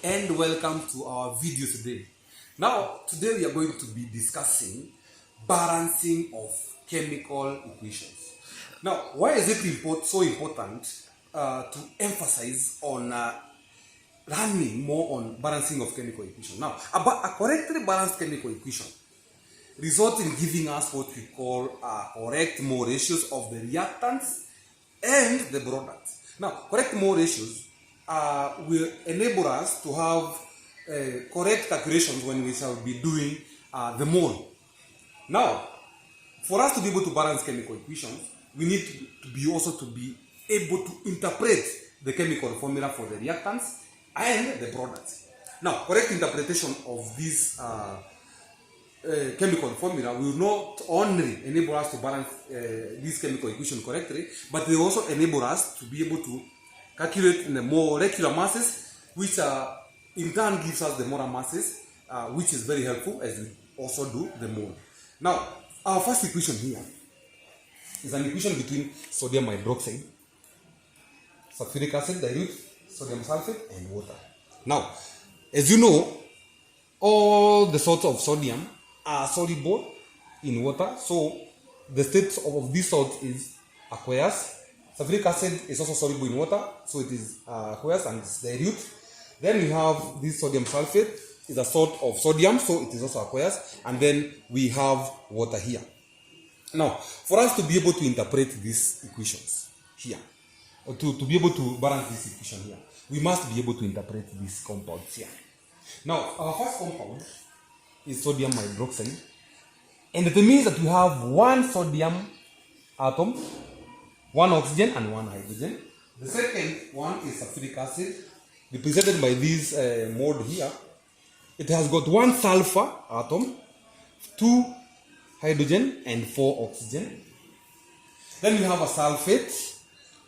and welcome to our video today. Now, today we are going to be discussing balancing of chemical equations. Now, why is it so important to emphasize on learning more on balancing of chemical equation? Now, a correctly balanced chemical equation results in giving us what we call correct mole ratios of the reactants and the products. Now, correct mole ratios will enable us to have correct calculations when we shall be doing the mole. Now, for us to be able to balance chemical equations, we need to be also to be able to interpret the chemical formula for the reactants and the products. Now, correct interpretation of this chemical formula will not only enable us to balance this chemical equation correctly, but they also enable us to be able to calculate in the molecular masses, which in turn gives us the molar masses, which is very helpful as we also do the mole. Now, our first equation here is an equation between sodium hydroxide, sulfuric acid dilute, sodium sulfate, and water. Now, as you know, all the sorts of sodium are soluble in water, so the state of this salt is aqueous. Sulfuric acid is also soluble in water, so it is aqueous and it's dilute. Then we have this sodium sulfate, is a salt of sodium, so it is also aqueous, and then we have water here. Now, for us to be able to interpret these equations here, or to be able to balance this equation here, we must be able to interpret these compounds here. Now, our first compound is sodium hydroxide, and it means that we have one sodium atom, one oxygen and one hydrogen. The second one is sulfuric acid, represented by this mode here. It has got one sulfur atom, two hydrogen and four oxygen. Then we have a sulfate,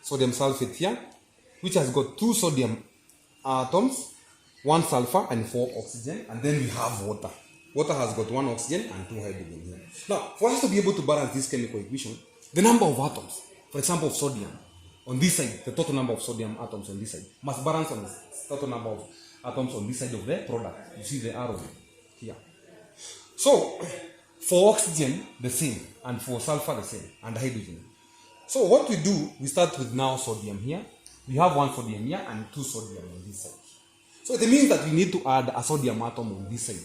sodium sulfate here, which has got two sodium atoms, one sulfur and four oxygen. And then we have water. Water has got one oxygen and two hydrogen here. Now, for us to be able to balance this chemical equation, the number of atoms, for example, of sodium, on this side, the total number of sodium atoms on this side, must balance on the total number of atoms on this side of the product. You see the arrow here. So, for oxygen, the same, and for sulfur, the same, and hydrogen. So, what we do, we start with now sodium here. We have one sodium here and two sodium on this side. So, it means that we need to add a sodium atom on this side.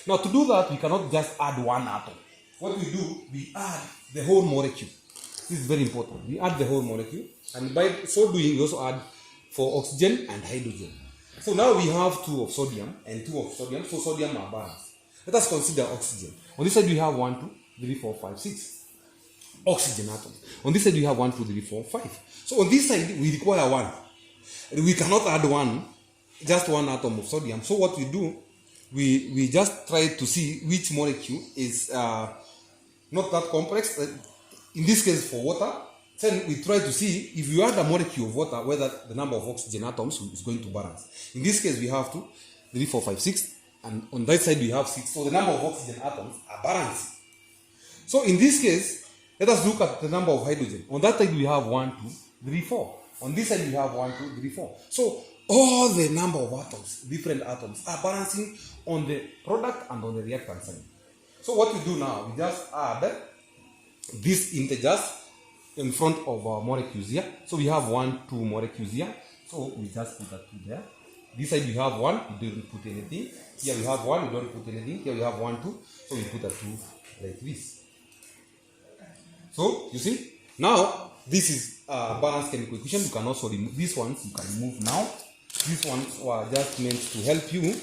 Now, to do that, we cannot just add one atom. What we do, we add the whole molecule. This is very important. We add the whole molecule, and by so doing, we also add for oxygen and hydrogen. So now we have two of sodium and two of sodium, so sodium are balanced. Let us consider oxygen. On this side, we have 1, 2, 3, 4, 5, 6 oxygen atoms. On this side, we have 1, 2, 3, 4, 5. So on this side, we require 1. And we cannot add just one atom of sodium. So what we do, we just try to see which molecule is not that complex. In this case, for water, then we try to see if you add a molecule of water, whether the number of oxygen atoms is going to balance. In this case, we have 2, 3, 4, 5, 6, and on that side we have 6. So the number of oxygen atoms are balancing. So in this case, let us look at the number of hydrogen. On that side we have 1, 2, 3, 4. On this side we have 1, 2, 3, 4. So all the number of atoms, different atoms, are balancing on the product and on the reactant side. So what we do now, we just add these integers in front of our molecules here. So we have 1, 2 molecules here. So we just put that 2 there. This side we have 1, we don't put anything. Here we have 1, we don't put anything. Here we have 1, 2. So we put a 2 like this. So you see, now this is a balanced chemical equation. You can also remove these ones. You can remove now. These ones were just meant to help you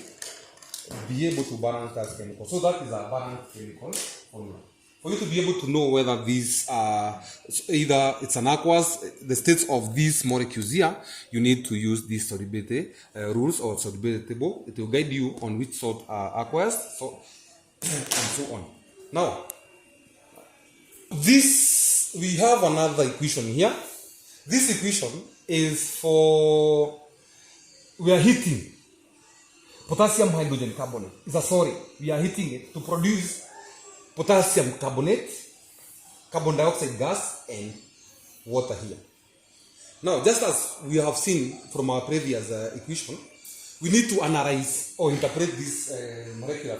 be able to balance that chemical. So that is a balanced chemical formula. For you to be able to know whether these are either it's an aqueous, the states of these molecules here, you need to use these solubility rules or solubility table. It will guide you on which salt are aqueous, so and so on. Now, we have another equation here. This equation is for, we are heating potassium hydrogen carbonate. It's a solid. We are heating it to produce potassium carbonate, carbon dioxide gas, and water here. Now, just as we have seen from our previous equation, we need to analyze or interpret these molecular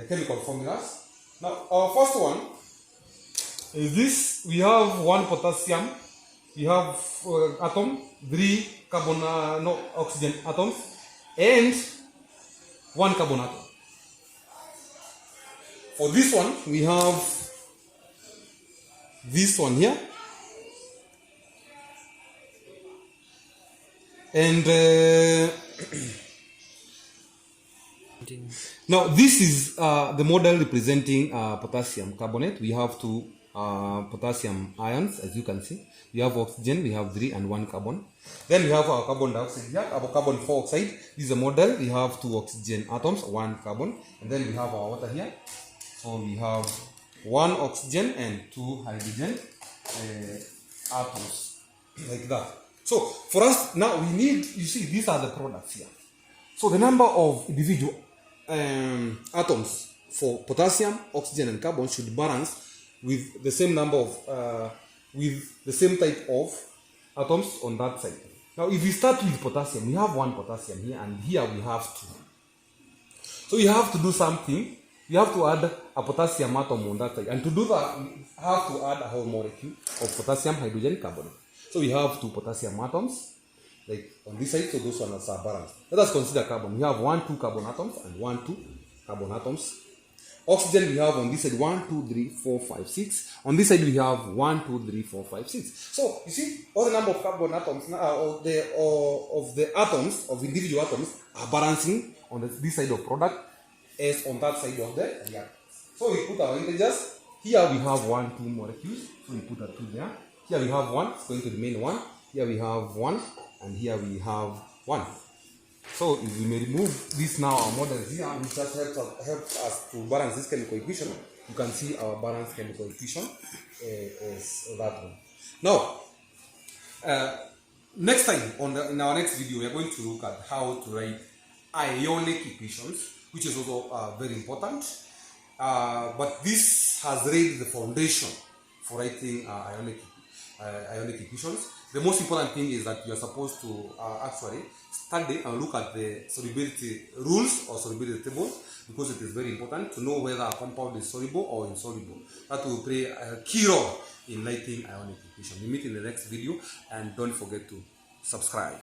chemical formulas. Now, our first one is this. We have 1 potassium, we have atom, 3 carbon, oxygen atoms, and 1 carbon atom. For this one, we have this one here, and now this is the model representing potassium carbonate. We have 2 potassium ions, as you can see. We have oxygen, we have 3 and 1 carbon. Then we have our carbon dioxide here, our carbon 4 oxide. This is a model. We have 2 oxygen atoms, 1 carbon, and then we have our water here. So we have 1 oxygen and 2 hydrogen atoms, like that. So for us now, we need, you see, these are the products here. So the number of individual atoms for potassium, oxygen, and carbon should balance with the same number of, with the same type of atoms on that side. Now, if we start with potassium, we have 1 potassium here, and here we have 2. So you have to do something. You have to add a potassium atom on that side. And to do that, we have to add a whole molecule of potassium, hydrogen, carbon. So we have 2 potassium atoms, like on this side, so those ones are balanced. Let us consider carbon. We have 1, 2 carbon atoms and 1, 2 carbon atoms. Oxygen, we have on this side 1, 2, 3, 4, 5, 6. On this side, we have 1, 2, 3, 4, 5, 6. So you see, all the number of carbon atoms of the atoms, of individual atoms, are balancing on this side of product as on that side of the reactants. So we put our integers. Here we have 1, 2 molecules. So we put a 2 there. Here we have 1. It's going to remain 1. Here we have 1. And here we have 1. So if we may remove this now, our models here, which just helps us to balance this chemical equation. You can see our balanced chemical equation is that one. Now, next time, in our next video, we are going to look at how to write ionic equations, which is also very important. But this has laid the foundation for writing ionic equations. The most important thing is that you are supposed to actually study and look at the solubility rules or solubility tables, because it is very important to know whether a compound is soluble or insoluble. That will play a key role in writing ionic equation. We meet in the next video, and don't forget to subscribe.